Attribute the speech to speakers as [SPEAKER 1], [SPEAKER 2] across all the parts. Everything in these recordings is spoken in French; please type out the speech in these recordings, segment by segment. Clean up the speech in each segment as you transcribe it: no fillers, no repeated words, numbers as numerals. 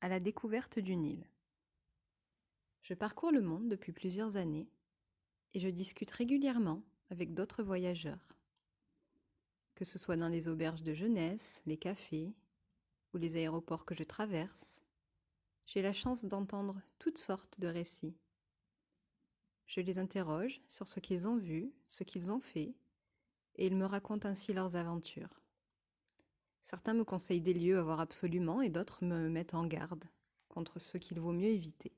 [SPEAKER 1] à la découverte du Nil. Je parcours le monde depuis plusieurs années et je discute régulièrement avec d'autres voyageurs. Que ce soit dans les auberges de jeunesse, les cafés ou les aéroports que je traverse, j'ai la chance d'entendre toutes sortes de récits. Je les interroge sur ce qu'ils ont vu, ce qu'ils ont fait, et ils me racontent ainsi leurs aventures. Certains me conseillent des lieux à voir absolument et d'autres me mettent en garde contre ceux qu'il vaut mieux éviter.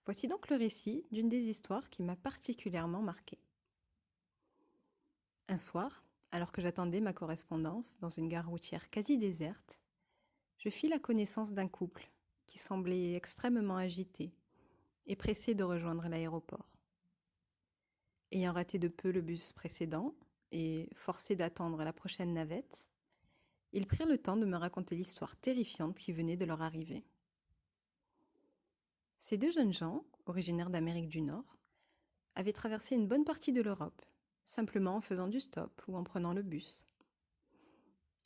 [SPEAKER 1] Voici donc le récit d'une des histoires qui m'a particulièrement marquée. Un soir, alors que j'attendais ma correspondance dans une gare routière quasi déserte, je fis la connaissance d'un couple qui semblait extrêmement agité et pressé de rejoindre l'aéroport. Ayant raté de peu le bus précédent et forcé d'attendre la prochaine navette, ils prirent le temps de me raconter l'histoire terrifiante qui venait de leur arriver. Ces deux jeunes gens, originaires d'Amérique du Nord, avaient traversé une bonne partie de l'Europe, simplement en faisant du stop ou en prenant le bus.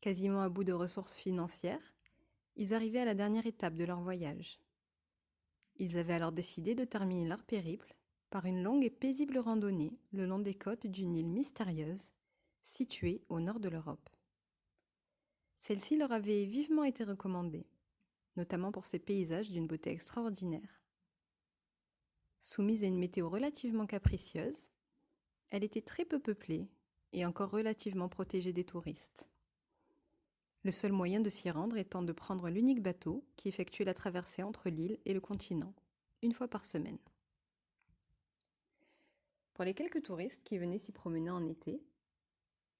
[SPEAKER 1] Quasiment à bout de ressources financières, ils arrivaient à la dernière étape de leur voyage. Ils avaient alors décidé de terminer leur périple par une longue et paisible randonnée le long des côtes d'une île mystérieuse située au nord de l'Europe. Celle-ci leur avait vivement été recommandée, notamment pour ses paysages d'une beauté extraordinaire. Soumise à une météo relativement capricieuse, elle était très peu peuplée et encore relativement protégée des touristes. Le seul moyen de s'y rendre étant de prendre l'unique bateau qui effectuait la traversée entre l'île et le continent, une fois par semaine. Pour les quelques touristes qui venaient s'y promener en été,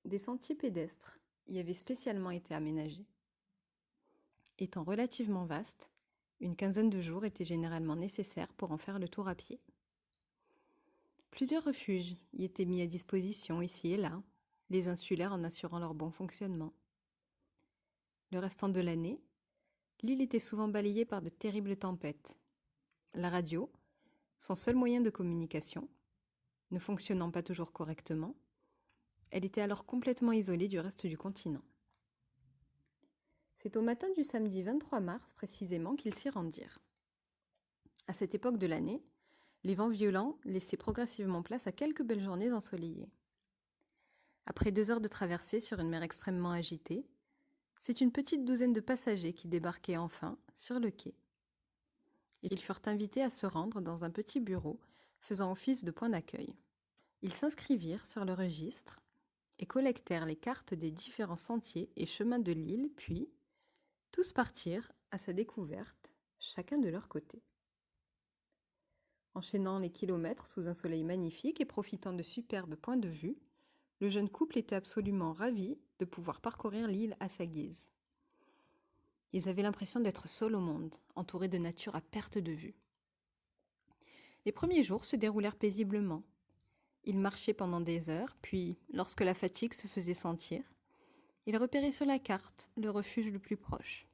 [SPEAKER 1] des sentiers pédestres y avaient spécialement été aménagés. Étant relativement vastes, une quinzaine de jours étaient généralement nécessaires pour en faire le tour à pied. Plusieurs refuges y étaient mis à disposition ici et là, les insulaires en assurant leur bon fonctionnement. Le restant de l'année, l'île était souvent balayée par de terribles tempêtes. La radio, son seul moyen de communication, ne fonctionnant pas toujours correctement, elle était alors complètement isolée du reste du continent. C'est au matin du samedi 23 mars précisément qu'ils s'y rendirent. À cette époque de l'année, les vents violents laissaient progressivement place à quelques belles journées ensoleillées. Après 2 heures de traversée sur une mer extrêmement agitée, c'est une petite douzaine de passagers qui débarquaient enfin sur le quai. Ils furent invités à se rendre dans un petit bureau faisant office de point d'accueil. Ils s'inscrivirent sur le registre et collectèrent les cartes des différents sentiers et chemins de l'île, puis tous partirent à sa découverte, chacun de leur côté. Enchaînant les kilomètres sous un soleil magnifique et profitant de superbes points de vue, le jeune couple était absolument ravi de pouvoir parcourir l'île à sa guise. Ils avaient l'impression d'être seuls au monde, entourés de nature à perte de vue. Les premiers jours se déroulèrent paisiblement. Ils marchaient pendant des heures, puis, lorsque la fatigue se faisait sentir, ils repéraient sur la carte le refuge le plus proche.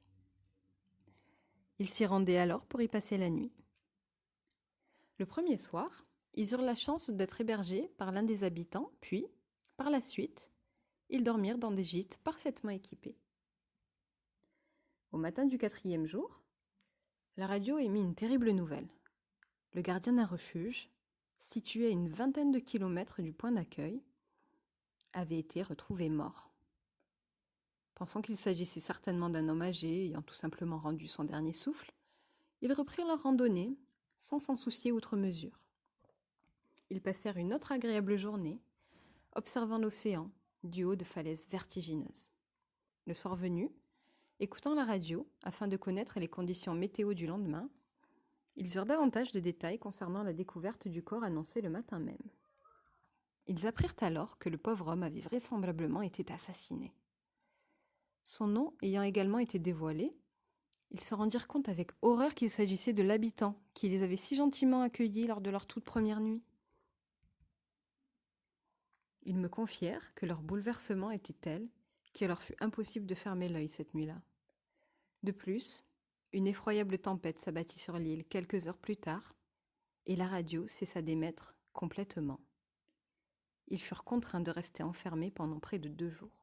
[SPEAKER 1] Ils s'y rendaient alors pour y passer la nuit. Le premier soir, ils eurent la chance d'être hébergés par l'un des habitants, puis, par la suite, ils dormirent dans des gîtes parfaitement équipés. Au matin du 4e jour, la radio émit une terrible nouvelle. Le gardien d'un refuge, situé à une vingtaine de kilomètres du point d'accueil, avait été retrouvé mort. Pensant qu'il s'agissait certainement d'un homme âgé ayant tout simplement rendu son dernier souffle, ils reprirent leur randonnée sans s'en soucier outre mesure. Ils passèrent une autre agréable journée, observant l'océan du haut de falaises vertigineuses. Le soir venu, écoutant la radio afin de connaître les conditions météo du lendemain, ils eurent davantage de détails concernant la découverte du corps annoncé le matin même. Ils apprirent alors que le pauvre homme avait vraisemblablement été assassiné. Son nom ayant également été dévoilé, ils se rendirent compte avec horreur qu'il s'agissait de l'habitant qui les avait si gentiment accueillis lors de leur toute première nuit. Ils me confièrent que leur bouleversement était tel qu'il leur fut impossible de fermer l'œil cette nuit-là. De plus, une effroyable tempête s'abattit sur l'île quelques heures plus tard, et la radio cessa d'émettre complètement. Ils furent contraints de rester enfermés pendant près de 2 jours.